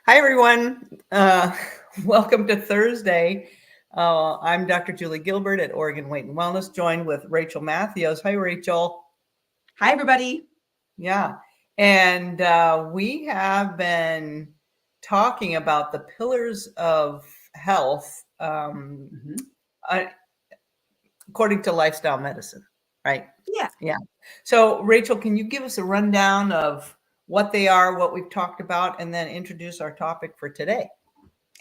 Hi, everyone. Welcome to Thursday. I'm Dr. Julie Gilbert at Oregon Weight and Wellness, joined with Rachel Matthews. Hi, Rachel. Hi, everybody. Yeah. And we have been talking about the pillars of health uh, according to lifestyle medicine, right? Yeah. Yeah. So, Rachel, can you give us a rundown of what they are, what we've talked about, and then introduce our topic for today?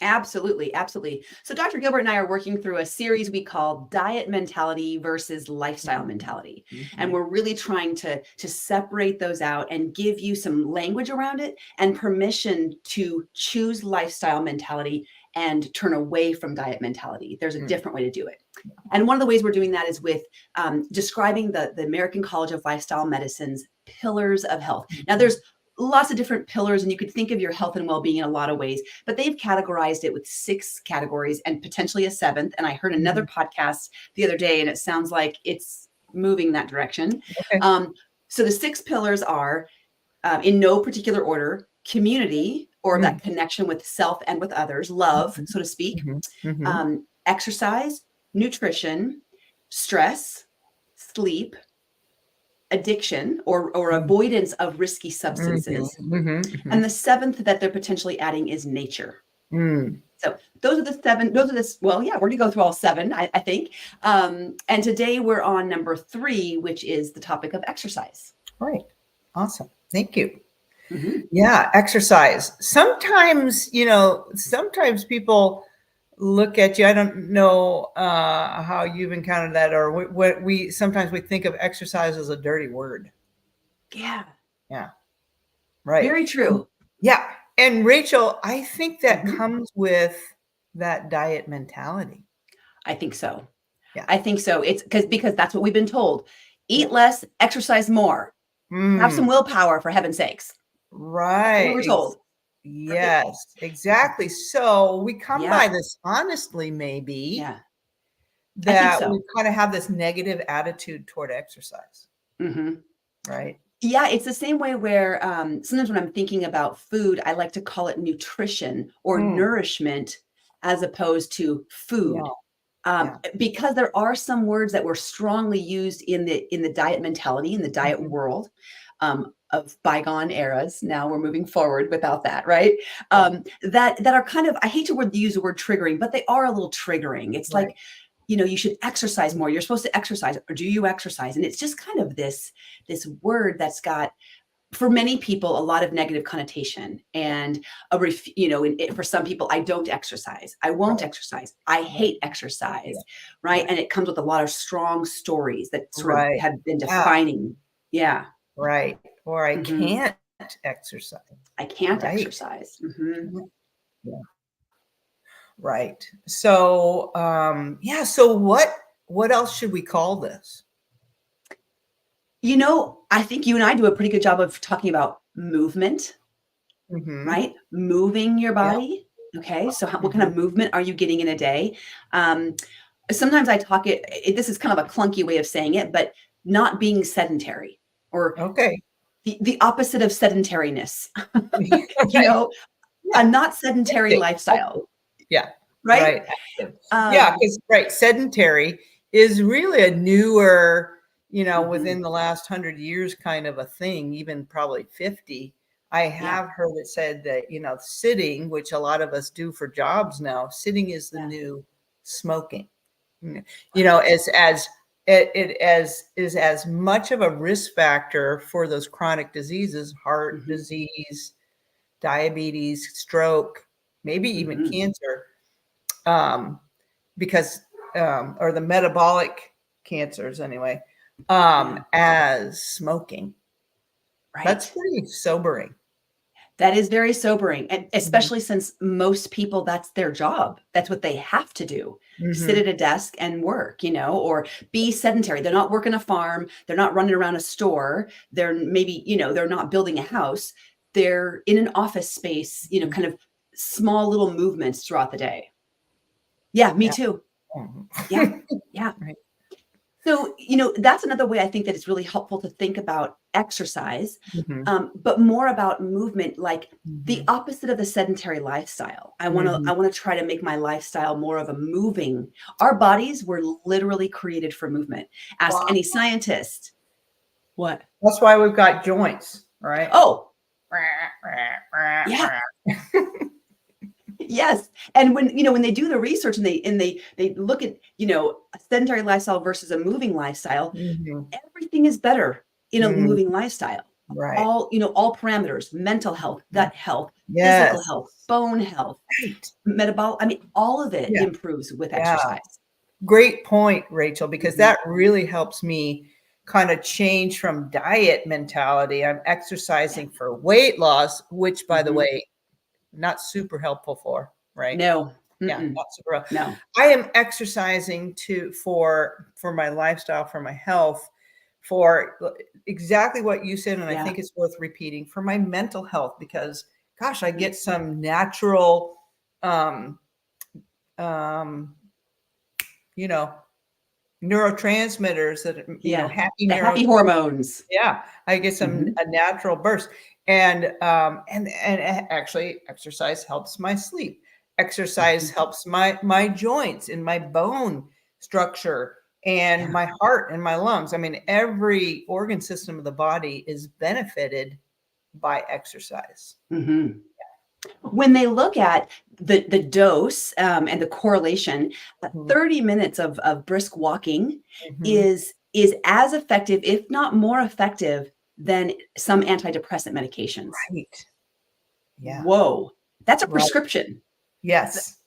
Absolutely. Absolutely. So Dr. Gilbert and I are working through a series we call Diet Mentality versus Lifestyle Mentality. And we're really trying to separate those out and give you some language around it and permission to choose lifestyle mentality and turn away from diet mentality. There's a different way to do it. And one of the ways we're doing that is with describing the American College of Lifestyle Medicine's pillars of health. Now, there's lots of different pillars, and you could think of your health and well-being in a lot of ways, but they've categorized it with 6 categories and potentially a 7th. And I heard another podcast the other day, and it sounds like it's moving that direction. Okay. So the 6 pillars are, in no particular order: community, or that connection with self and with others, love, so to speak, exercise, nutrition, stress, sleep, addiction or avoidance of risky substances. And the 7th that they're potentially adding is nature. So those are the 7. Well, yeah, we're going to go through all 7, I think. And today we're on number 3, which is the topic of exercise. Right. Awesome. Thank you. Yeah, exercise. Sometimes people look at you. I don't know how you've encountered that, or what we sometimes we think of exercise as a dirty word. Yeah. Yeah. Right. Very true. Yeah. And Rachel, I think that comes with that diet mentality. I think so. Yeah. I think so. It's because that's what we've been told. Eat less, exercise more. Have some willpower, for heaven's sakes. Right. What we're told. Yes, exactly. So we come by this honestly, maybe, that we kind of have this negative attitude toward exercise. Right. Yeah, it's the same way where sometimes when I'm thinking about food, I like to call it nutrition or nourishment as opposed to food. Because there are some words that were strongly used in the diet mentality, in the diet world, of bygone eras. Now we're moving forward without that, right? That are kind of, I hate to use the word triggering, but they are a little triggering. It's like, you should exercise more. You're supposed to exercise, or do you exercise? And it's just kind of this word that's got, for many people, a lot of negative connotation, and for some people, I don't exercise. I won't exercise. I hate exercise. Right. And it comes with a lot of strong stories that sort of have been defining. Yeah. Right. Or I can't exercise. I can't exercise. Yeah. Right. So, so what else should we call this? I think you and I do a pretty good job of talking about movement, right? Moving your body. Okay. So what kind of movement are you getting in a day? Sometimes I talk this is kind of a clunky way of saying it, but not being sedentary, or the opposite of sedentariness, a not sedentary lifestyle. Yeah. Right. Because sedentary is really a newer, within the last 100 years kind of a thing, even probably 50. I have heard it said that, sitting, which a lot of us do for jobs now, sitting is the new smoking. As it is as much of a risk factor for those chronic diseases, heart disease, diabetes, stroke, maybe even cancer, because or the metabolic cancers anyway, as smoking. Right. That's pretty sobering. That is very sobering, and especially since most people, that's their job. That's what they have to do. Sit at a desk and work, or be sedentary. They're not working a farm. They're not running around a store. They're maybe, they're not building a house. They're in an office space, kind of small little movements throughout the day. Yeah, me too. Yeah. Right. So, that's another way I think that it's really helpful to think about exercise, Mhm, but more about movement, like the mhm, opposite of the sedentary lifestyle. I want to mhm. I want to try to make my lifestyle more of a moving. Our bodies were literally created for movement. Ask Wow. any scientist. What? That's why we've got joints, right? Oh, yeah. Yes. And when they do the research and they look at, a sedentary lifestyle versus a moving lifestyle, Mhm, everything is better in a mm, moving lifestyle. right. All parameters, mental health, Mm. gut health, physical Yes. health, bone health, Right. metabolic, I mean, all of it Yeah, improves with yeah. exercise. Great point, Rachel, because Mhm. that really helps me kind of change from diet mentality. I'm Yeah. exercising for weight loss, which, by the Mhm. way, not super helpful for, right? No. Yeah, Mm-mm. not super. No. I am exercising for my lifestyle, for my health, for exactly what you said, and I Yeah. think it's worth repeating for my mental health because, gosh, I get some natural, um, um, you know, neurotransmitters that Yeah. happy The happy neurotransmitters. hormones. Yeah, I get some Mhm. a natural burst, and actually, exercise helps my sleep. Exercise Mhm. helps my joints and my bone structure and Yeah. my heart and my lungs. I mean, every organ system of the body is benefited by exercise. Mhm. When they look at the dose, and the correlation, Mhm, 30 minutes of brisk walking mhm. is as effective, if not more effective, than some antidepressant medications. Right. Yeah. Whoa, that's a Right. prescription. Yes.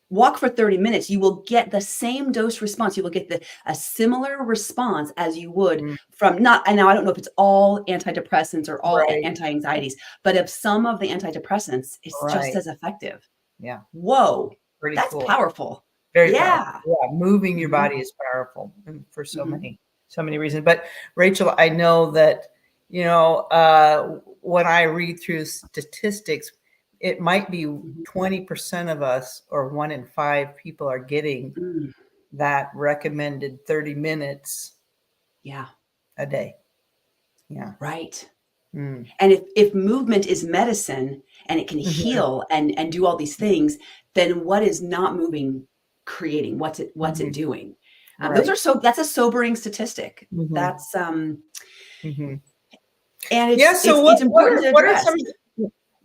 Walk for 30 minutes, you will get the same dose response. You will get a similar response as you would Mm, from not and now I don't know if it's all antidepressants or all right. anti-anxieties, but if some of the antidepressants, it's just Right. as effective. Yeah. Whoa, Pretty that's cool. powerful. Very powerful. Yeah. Yeah, moving your Mhm, body is powerful and for mhm, so many reasons. But Rachel, I know that, when I read through statistics, it might be mhm, 20% of us or 1 in 5 people are getting mm, that recommended 30 minutes yeah, a day. Yeah. right. Mm. And if movement is medicine and it can Mhm, heal and do all these things, then what is not moving creating? What's it mhm. doing? Those Right. are that's a sobering statistic. Mhm, That's mhm. and Yeah, it's so it's what it's what important are to what are address. some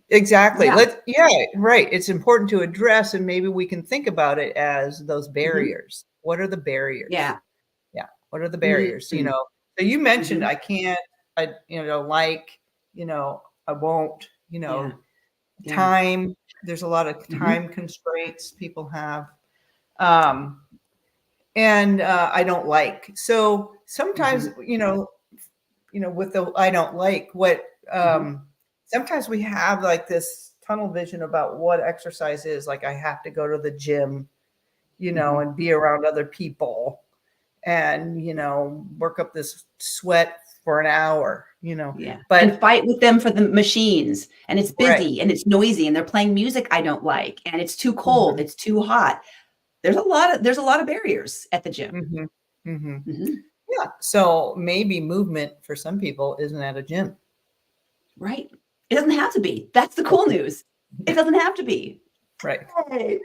exactly. Yeah. Yeah, right. It's important to address, and maybe we can think about it as those Mhm. barriers. What are the barriers? Yeah. Yeah. What are the barriers? Mhm. So you mentioned Mhm. I can't, I won't, Yeah. Yeah. time. There's a lot of Mhm. time constraints people have. Um, and I don't like. So sometimes, Mhm. with the I don't like what Mhm. sometimes we have like this tunnel vision about what exercise is. Like I have to go to the gym, Mhm. and be around other people and, work up this sweat for an hour. Yeah. And But fight with them for the machines, and it's right. busy, and it's noisy, and they're playing music I don't like, and it's too cold, Mhm, it's too hot. There's a lot of barriers at the gym. mhm, mhm. Mhm. Yeah. So maybe movement for some people isn't at a gym. Right. It doesn't have to be. That's the cool news. It doesn't have to be. Right. Hey,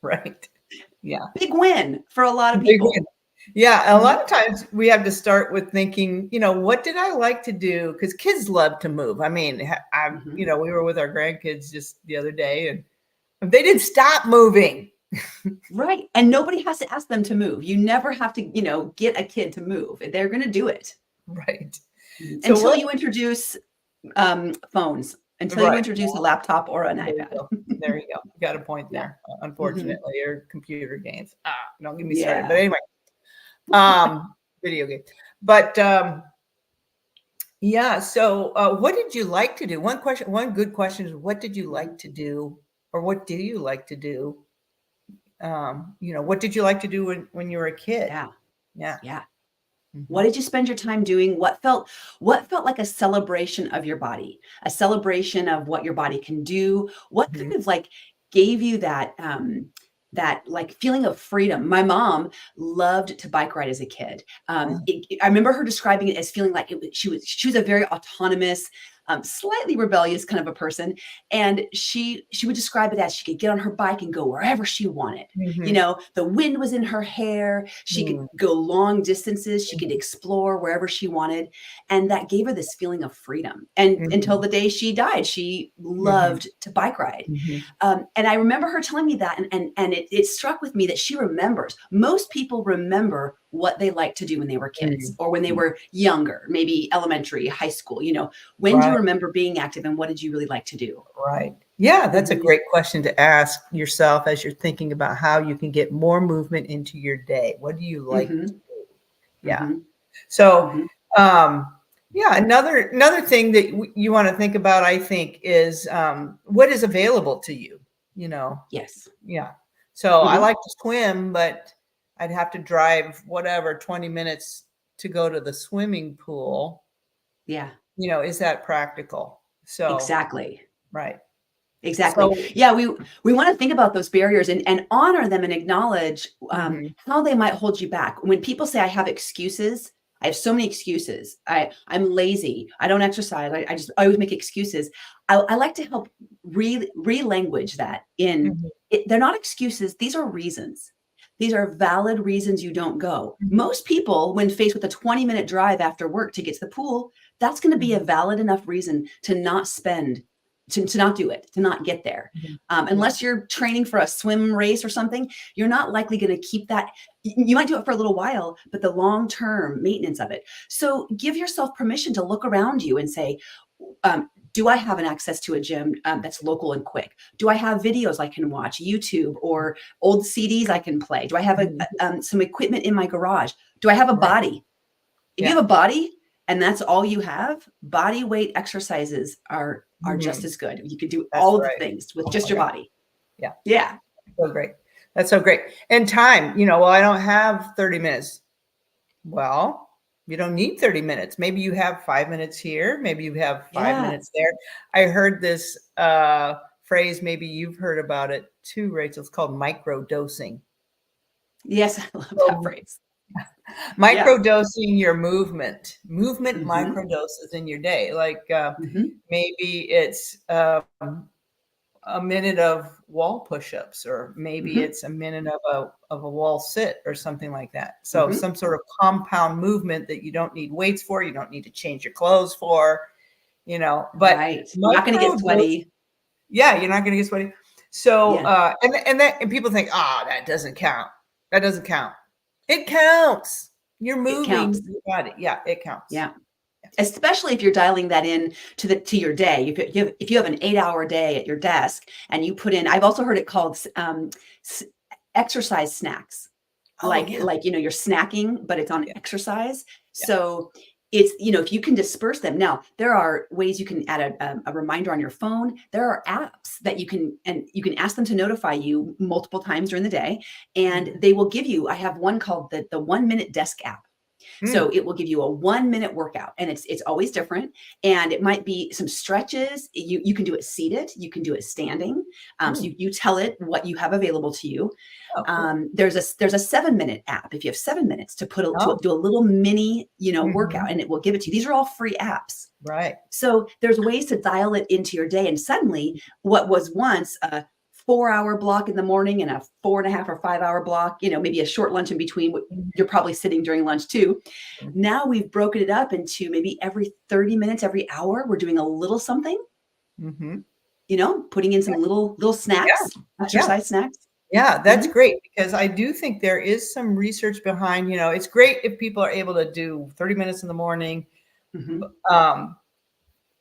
Right. Yeah. big win for a lot of Big win. people. Yeah, a Mhm, lot of times we have to start with thinking, what did I like to do? Because kids love to move. I mean, mhm. we were with our grandkids just the other day, and they didn't stop moving. Right, and nobody has to ask them to move. You never have to, get a kid to move. They're gonna do it. Right. Mhm. So Until what? you introduce, phones, until you Right. introduce a laptop or an There you iPad. go. There you go. You got a point Yeah. there. Mhm. Unfortunately, or computer games. Don't get me started. But Yeah. anyway, um, video games. But yeah. So, what did you like to do? One good question is, what did you Mhm. like to do, or what do you like to do? What did you like to do when you were a kid? Yeah. Yeah. Yeah. Hmm. What did you spend your time doing? What felt like a celebration of your body? A celebration of what your body can do? What Hmm. kind of like gave you that that like feeling of freedom. My mom loved to bike ride as a kid. Mm. I remember her describing it as feeling like she was a very autonomous, slightly rebellious kind of a person, and she would describe it as she could get on her bike and go wherever she wanted. You Mhm. know, the wind was in her hair. She could Mm. go long distances. She could Mhm. explore wherever she wanted, and that gave her this feeling of freedom. And until Mhm. the day she died, she Mhm. loved to bike ride. Mhm. And I remember her telling me that, and it struck with me that she remembers. Most people remember what they liked to do when they were kids Mm. or when they Mm. were younger, maybe elementary, high school. You know, when do you Right. remember being active, and what did you really like to do? Right. Yeah, that's a Mhm, great question to ask yourself as you're thinking about how you can get more movement into your day. What do you like to mhm, do? Yeah. mhm, So, mhm. um, yeah, another thing that you want to think about, I think, is what is available to you. You know, Yes. yeah. So I Mhm. like to swim, but I'd have to drive whatever 20 minutes to go to the swimming pool. Yeah, You know, is that practical? So, exactly. right. Exactly. So, Yeah, we want to think about those barriers and honor them and acknowledge mhm, how they might hold you back. When people say I have excuses, I have so many excuses. I'm lazy. I don't exercise. I always make excuses. I like to help re-language that in mhm, it, they're not excuses. These are reasons. These are valid reasons you don't go. mhm, Most people, when faced with a 20-minute drive after work to get to the pool, that's going to be a mhm, valid enough reason to not spend to not do it, to not get there. mhm. Yeah, Unless you're training for a swim race or something, you're not likely going to keep that. You might do it for a little while, but the long term maintenance of it. So give yourself permission to look around you and say, do I have an access to a gym that's local and quick? Do I have videos I can watch, YouTube or old CDs I can play? Do I have mhm, some equipment in my garage? Do I have a right, body? If you yeah, have a body and that's all you have, body weight exercises are just mhm, as good. You can do that's all of the right. things with Oh just my your god, body. yeah, Yeah. so great. That's so great. And time, well, I don't have 30 minutes. Well, you don't need 30 minutes. Maybe you have 5 minutes here, maybe you have 5 Yeah. minutes there. I heard this, phrase, maybe you've heard about it too, Rachel, it's called micro dosing. Yes, I love that So phrase. Yeah. microdosing your movement Mhm. microdoses in your day. Like Mhm. maybe it's a minute of wall push-ups, or maybe Mhm. it's a minute of a wall sit or something like that. So Mhm. some sort of compound movement that you don't need weights for, you don't need to change your clothes for, but Right. Not gonna get micro sweaty. yeah, you're not going to get sweaty. So, Yeah. and people think, that doesn't count. That doesn't count. It counts. You're It moving counts. your body. Yeah, it counts. Yeah. Especially if you're dialing that in to your day. If you have an 8-hour day at your desk and you put in, I've also heard it called s exercise snacks. Oh like yeah, like you know you're snacking, but it's on yeah, exercise. yeah. So it's, if you can disperse them. Now there are ways you can add a reminder on your phone. There are apps that you can ask them to notify you multiple times during the day, and Mhm. they will give you. I have one called the 1 minute desk app. So Mm, it will give you a 1 minute workout, and it's always different. And it might be some stretches. You can do it seated, you can do it standing. So mm. you tell it what you have available to you. Oh, cool. There's a 7 minute app. If you have 7 minutes to Oh, do a little mini, mhm. workout, and it will give it to you. These are all free apps. Right. So there's ways to dial it into your day. And suddenly, what was once a 4-hour block in the morning and a 4.5 or 5-hour block, maybe a short lunch in between, Mhm, you're probably sitting during lunch too. mhm, Now we've broken it up into maybe every 30 minutes, every hour, we're doing a little something, mhm. putting in some little Yeah, snacks, yeah. exercise snacks. Yeah, that's Mhm, great because I do think there is some research behind, it's great if people are able to do 30 minutes in the morning, b mhm.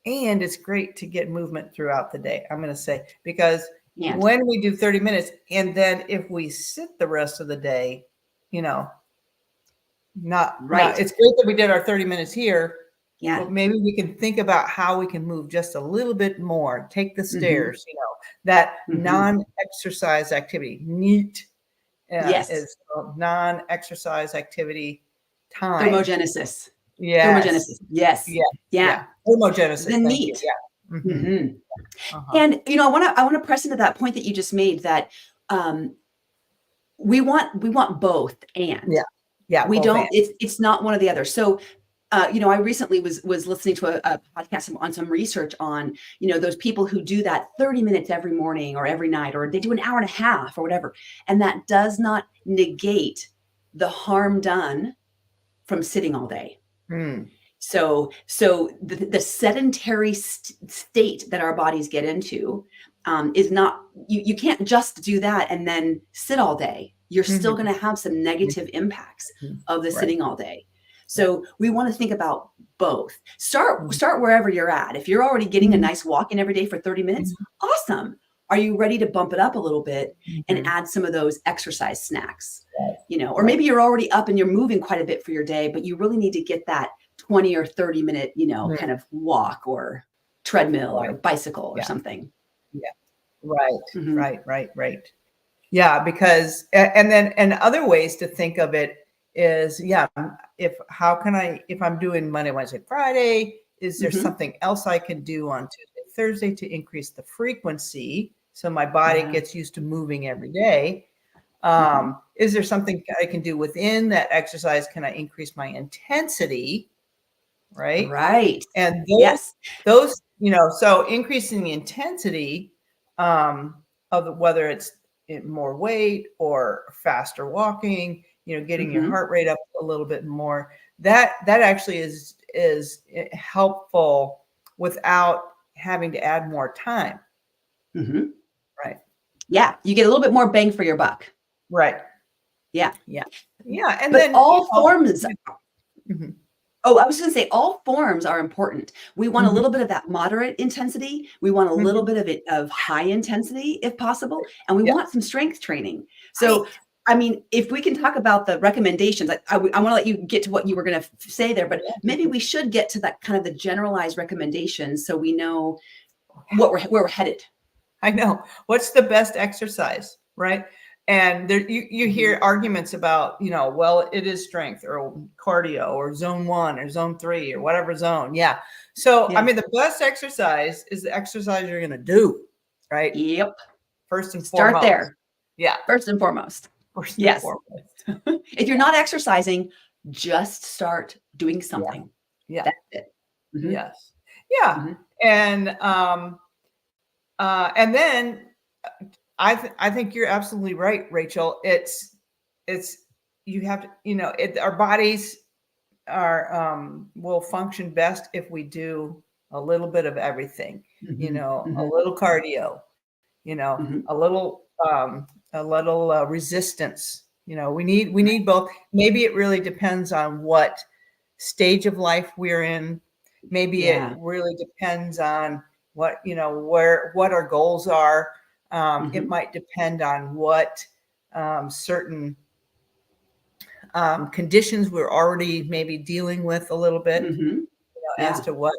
and it's great to get movement throughout the day, I'm gonna say, because And when we do 30 minutes and then if we sit the rest of the day, you know, not right. it's great that we did our 30 minutes here, Yeah. but maybe we can think about how we can move just a little bit more, take the Mhm, stairs, that mhm. non-exercise activity, NEAT, Yes. is non-exercise activity time. Thermogenesis. Yes. Thermogenesis. Yes. Yeah, Yeah. yeah. The Thermogenesis, thank you, neat. yeah. Mhm. Mhm. Uh-huh. And, I wanna press into that point that you just made that, um, we want both and. Yeah. Yeah. We Both don't, and. it's not one or the other. So, I recently was listening to a podcast on some research on, those people who do that 30 minutes every morning or every night, or they do an hour and a half or whatever. And that does not negate the harm done from sitting all day. So the sedentary state that our bodies get into is not, you can't just do that and then sit all day. You're still going to have some negative impacts of the sitting all day. So we want to think about both. Start wherever you're at. If you're already getting a nice walk in every day for 30 minutes, awesome. Are you ready to bump it up a little bit and add some of those exercise snacks? Or maybe you're already up and you're moving quite a bit for your day, but you really need to get that 20 or 30 minute, kind of walk or treadmill or bicycle or something. Yeah. Right. Yeah. Because, and other ways to think of it is, if I'm doing Monday, Wednesday, Friday, is there something else I can do on Tuesday, Thursday to increase the frequency so my body gets used to moving every day? Is there something I can do within that exercise? Can I increase my intensity? Right. And those, so increasing the intensity of whether it's more weight or faster walking, getting your heart rate up a little bit more, that actually is helpful without having to add more time. Right. Yeah. You get a little bit more bang for your buck. Right. Yeah. And but then all forms. Oh, I was going to say all forms are important. We want a little bit of that moderate intensity. We want a little bit of it of high intensity if possible. And we want some strength training. So, I mean, if we can talk about the recommendations, I want to let you get to what you were going to say there, but maybe we should get to that kind of the generalized recommendations so we know where we're headed. I know. What's the best exercise, right? And there, you hear arguments about, well, it is strength or cardio or zone 1 or zone 3 or whatever zone. Yeah. So, I mean, the best exercise is the exercise you're going to do, right? Yep. First and Start foremost. there. Yeah. First and foremost. Yes. If you're not exercising, just start doing something. Yeah. That's it. Yes. Yeah. And then I think you're absolutely right, Rachel. It's you have to, our bodies will function best if we do a little bit of everything, a little cardio, a little resistance. We need both. Maybe it really depends on what stage of life we're in. Maybe it really depends on what our goals are. It might depend on what certain conditions we're already maybe dealing with a little bit, as to what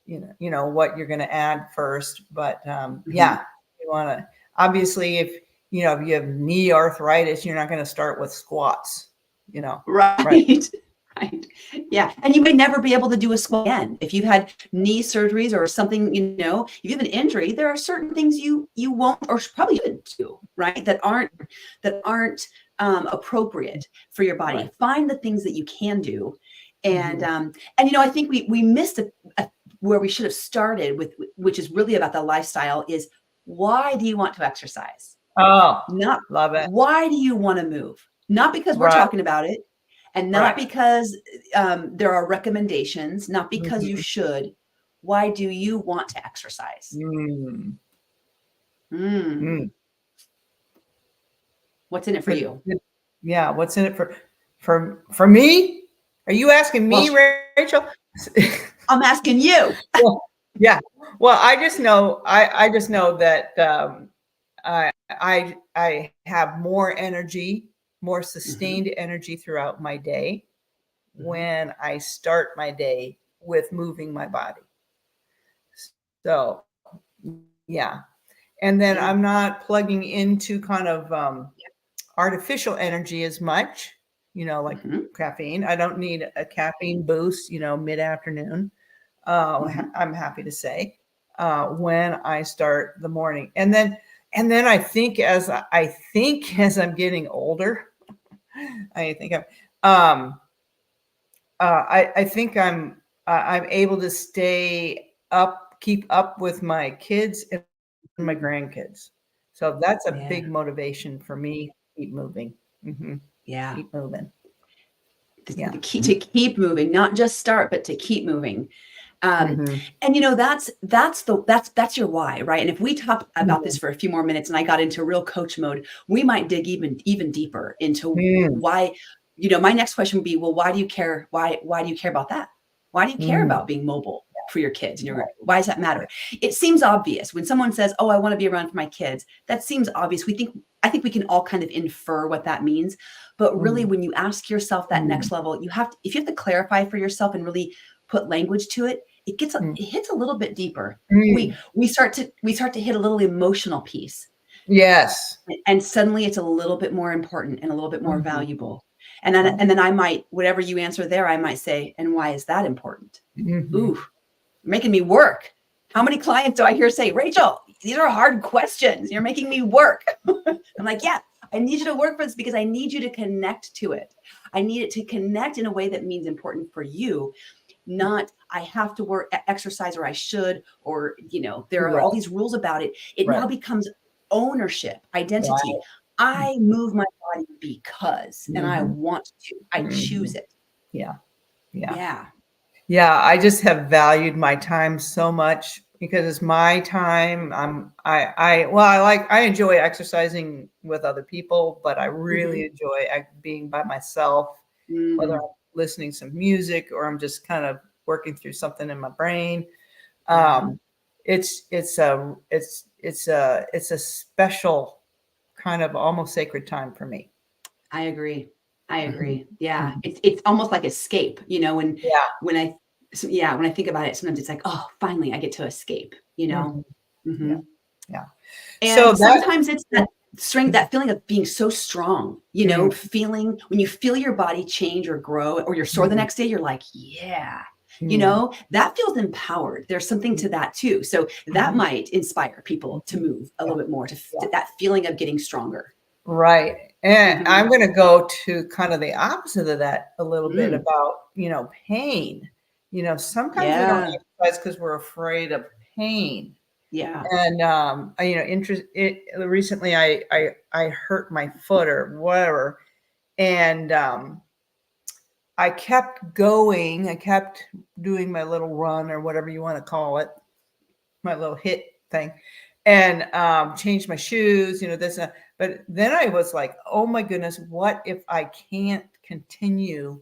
what you're going to add first. But you want to, obviously, if you have knee arthritis, you're not going to start with squats. Right. Right. Yeah. And you may never be able to do a squat again. If you've had knee surgeries or something, if you have an injury, there are certain things you won't or probably shouldn't do, right? That aren't appropriate for your body. Right. Find the things that you can do. And, I think we missed where we should have started with, which is really about the lifestyle, is why do you want to exercise? Oh, love it. Why do you want to move? Not because we're talking about it. And not because there are recommendations, not because you should. Why do you want to exercise? What's in it for you? Yeah, what's in it for me? Are you asking me, Rachel? I'm asking you. Yeah. Well, I just know that I have more energy, more sustained energy throughout my day when I start my day with moving my body. So, yeah. And then I'm not plugging into kind of artificial energy as much, like caffeine. I don't need a caffeine boost, mid-afternoon. I'm happy to say, when I start the morning. And then and then as I'm getting older, I think I think I'm able to keep up with my kids and my grandkids. So that's a Yeah. big motivation for me. Keep moving. Yeah. Keep moving. To, Yeah. to keep moving, not just start, but to keep moving. Mhm. And that's your why, right? And if we talk about this for a few more minutes and I got into real coach mode, we might dig even deeper into Mm, why, my next question would be, well, why do you care? Why do you care about that? Why do you care mm, about being mobile for your kids and right. why does that matter? It seems obvious when someone says, "Oh, I want to be around for my kids." That seems obvious. I think we can all kind of infer what that means. But really, Mm, when you ask yourself that mm, next level, if you have to clarify for yourself and really put language to it, mm, it hits a little bit deeper. We mm. we start to hit a little emotional piece, Yes. and suddenly it's a little bit more important and a little bit more Mhm. valuable. And then I might, whatever you answer there, I might say, and why is that important? Ooh, Mhm. you're making me work. How many clients do I hear say, Rachel, these are hard questions. You're making me work. I'm like, yeah, I need you to work for this because I need you to connect to it. I need it to connect in a way that means important for you, not I have to work, exercise, or I should, or there are Right. all these rules about it. It Right. now becomes ownership, identity. Right. I move my body because, and I Mhm. want to. I choose Mhm. it. Yeah. Yeah. Yeah. Yeah, I just have valued my time so much because it's my time. I enjoy exercising with other people, but I really Mhm. enjoy being by myself, whether Mm, I'm listening to some music or I'm just kind of working through something in my brain. yeah, Um, it's a special kind of almost sacred time for me. I agree. I Mhm. agree. Yeah, Mhm. it's almost like escape. Yeah. When I yeah, when I think about it, sometimes it's like, oh, finally, I get to escape. Mhm. Yeah. Mhm. Yeah. So And that sometimes it's that strength, that feeling of being so strong, Mm, feeling when you feel your body change or grow, or you're sore the mhm, next day, you're like, yeah, mm, that feels empowered. There's something to that too. So that mhm, might inspire people to mhm. move a Yeah, little bit more, yeah. that feeling of getting stronger. Right. And I'm Hmm. gonna go to kind of the opposite of that a little bit Mm, about, pain. Sometimes we don't yeah. exercise because we're afraid of pain. Yeah. And recently I hurt my foot or whatever. And I kept going. I kept doing my little run or whatever you want to call it, my little hit thing, and changed my shoes, this. But then I was like, oh my goodness, what if I can't continue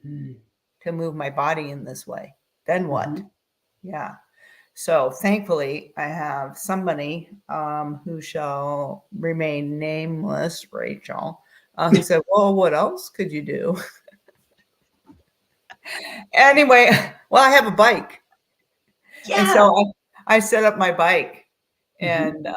Mm, to move my body in this way? Then what? mhm. Yeah. So thankfully, I have somebody who shall remain nameless, Rachel, who said, well, what else could you do? Anyway, well, I have a bike. And Yeah. so I set up my bike Mhm. and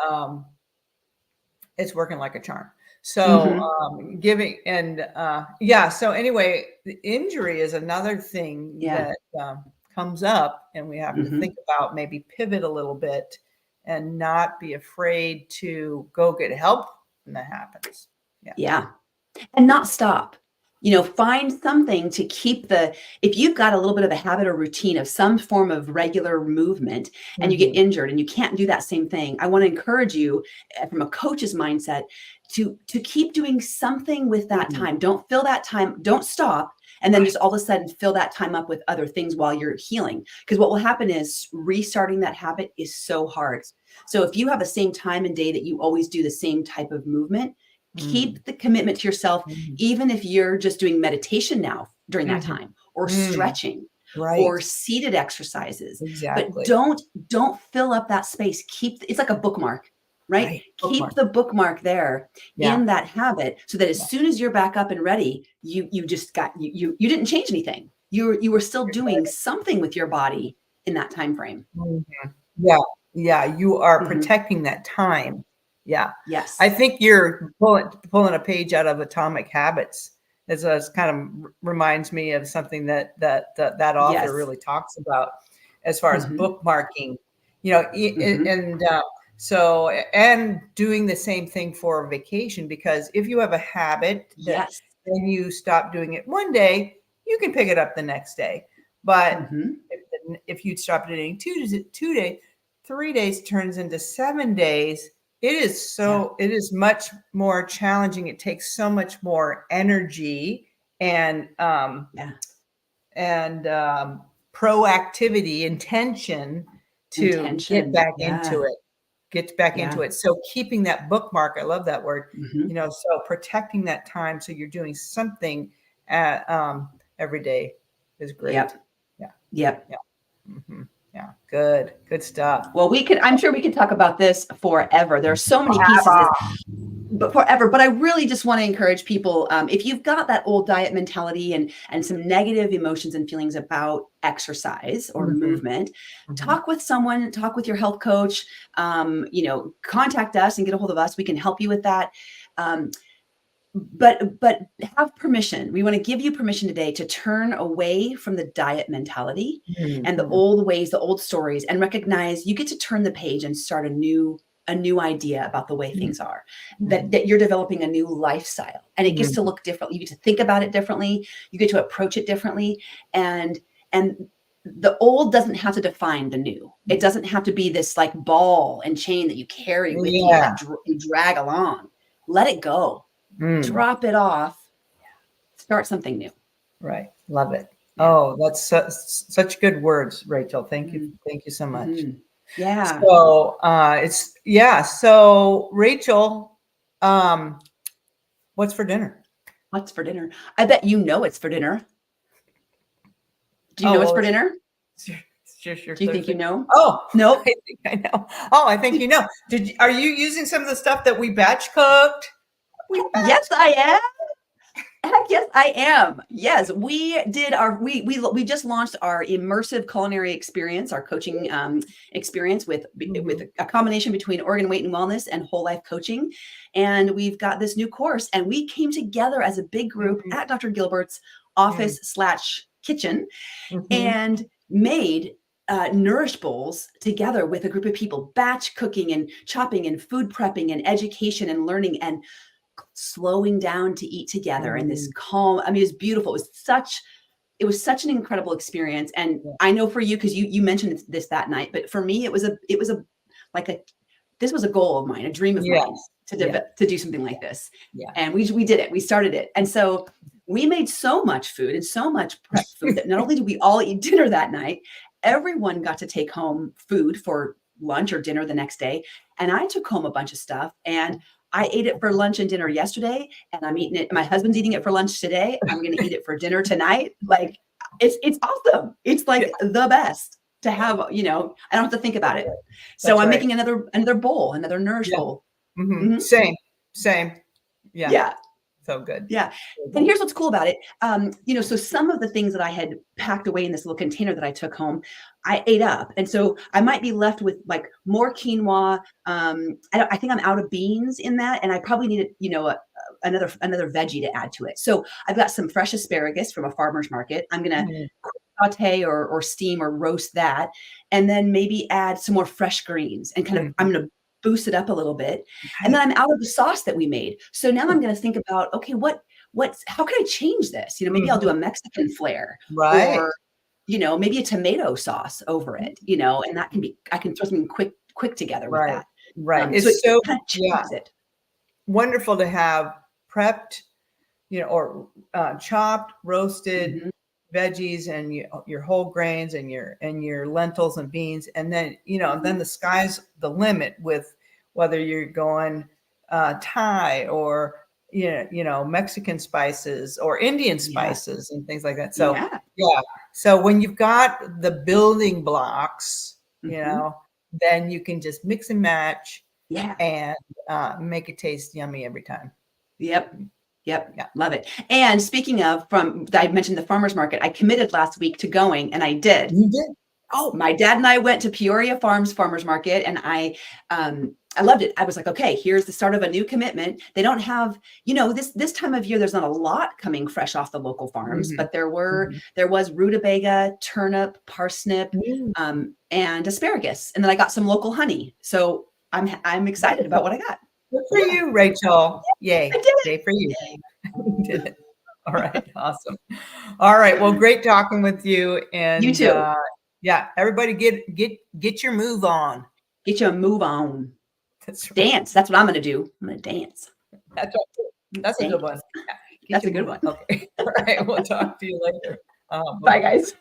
it's working like a charm. So Mhm. yeah. So anyway, the injury is another thing Yeah. that comes up, and we have to think Mhm. about maybe pivot a little bit and not be afraid to go get help when that happens. Yeah. Yeah. And not stop. Find something to keep if you've got a little bit of a habit or routine of some form of regular movement and you get Hmm. injured and you can't do that same thing, I want to encourage you from a coach's mindset to keep doing something with that Hmm. time. Don't fill that time, don't stop and then Right. just all of a sudden fill that time up with other things while you're healing. Because what will happen is restarting that habit is so hard. So if you have the same time and day that you always do the same type of movement, Mm. keep the commitment to yourself, Mhm. even if you're just doing meditation now during that Mhm. time, or Mm. stretching, Right. or seated exercises. But Exactly. don't fill up that space. It's like a bookmark, right? Right. Keep Bookmark. the bookmark there Yeah. in that habit so that as Yeah. soon as you're back up and ready, you just got you didn't change anything. You were still doing something with your body in that time frame. Mhm. Yeah, yeah, you are Mhm. protecting that time. Yeah. I Yes. think you're pulling a page out of Atomic Habits. It's kind of reminds me of something that author Yes. really talks about as far as Mhm. bookmarking, Mhm. and So, and doing the same thing for vacation, because if you have a habit that Yes. then you stop doing it one day, you can pick it up the next day. But if you stop doing 2 days, 3 days turns into 7 days. It is much more challenging. It takes so much more energy and proactivity, intention to get back into it. So keeping that bookmark, I love that word, so protecting that time. So you're doing something every day is great. Yep. Yeah. Yeah. Good stuff. Well, I'm sure we could talk about this forever. There are so many pieces of this, but forever. But I really just want to encourage people, if you've got that old diet mentality and some negative emotions and feelings about exercise or movement, talk with someone, talk with your health coach, contact us and get a hold of us. We can help you with that. But have permission. We want to give you permission today to turn away from the diet mentality and the old ways, the old stories, and recognize you get to turn the page and start a new idea about the way things are, that you're developing a new lifestyle, and it gets to look different. You get to think about it differently. You get to approach it differently. And the old doesn't have to define the new. It doesn't have to be this like ball and chain that you carry with you that you drag along. Let it go. Drop it off, start something new. Right. Love it. Oh, that's such good words, Rachel. Thank you. Thank you so much. Yeah. So So Rachel, what's for dinner? What's for dinner? I bet you know it's for dinner. Do you know it's for dinner? Do you think you know? Oh, no. I think I know. Oh, I think you know. Are you using some of the stuff that we batch cooked? Yes, I am. Heck yes, I am. Yes, we did we just launched our immersive culinary experience, our coaching experience with a combination between Oregon Weight and Wellness and whole life coaching. And we've got this new course, and we came together as a big group at Dr. Gilbert's office/kitchen and made Nourish Bowls together with a group of people, batch cooking and chopping and food prepping and education and learning and slowing down to eat together in this calm. I mean, it was beautiful. It was such an incredible experience. And I know for you, because you mentioned this that night, but for me, this was a goal of mine, a dream of mine to do something like this. Yeah. And we did it. We started it. And so we made so much food and so much prep food that not only did we all eat dinner that night, everyone got to take home food for lunch or dinner the next day. And I took home a bunch of stuff, and I ate it for lunch and dinner yesterday, and I'm eating it. My husband's eating it for lunch today. I'm going to eat it for dinner tonight. Like it's awesome. It's like the best to have, I don't have to think about it. So I'm making another bowl, another Nourish bowl. Same. Yeah. Yeah. So good. Yeah. And here's what's cool about it. So some of the things that I had packed away in this little container that I took home, I ate up. And so I might be left with like more quinoa. I think I'm out of beans in that. And I probably needed, another veggie to add to it. So I've got some fresh asparagus from a farmer's market. I'm going to saute or steam or roast that. And then maybe add some more fresh greens and I'm going to boost it up a little bit. And then I'm out of the sauce that we made. So now I'm going to think about, okay, how can I change this? Maybe I'll do a Mexican flair, right? Or, maybe a tomato sauce over it, and that I can throw something quick together with that. Right. It's so kind of changes it. Wonderful to have prepped, or chopped, roasted veggies and your whole grains and your lentils and beans, and then then the sky's the limit with whether you're going Thai or Mexican spices or Indian spices and things like that. So so when you've got the building blocks, then you can just mix and match and make it taste yummy every time. Yep. Yeah. Love it. And speaking of, I mentioned the farmer's market, I committed last week to going, and I did. You did? Oh, my dad and I went to Peoria farmer's market, and I loved it. I was like, okay, here's the start of a new commitment. They don't have, this time of year, there's not a lot coming fresh off the local farms, but there was rutabaga, turnip, parsnip, and asparagus. And then I got some local honey. So I'm excited about what I got. Good for you, Rachel. Yay. I did it. Yay for you. You did it. All right. Awesome. All right. Well, great talking with you. And You too. Yeah, everybody get your move on. Get your move on. That's right. Dance. That's what I'm going to do. I'm going to dance. That's right. That's a good one. Yeah. That's a good one. Okay. All right. We'll talk to you later. Bye, guys.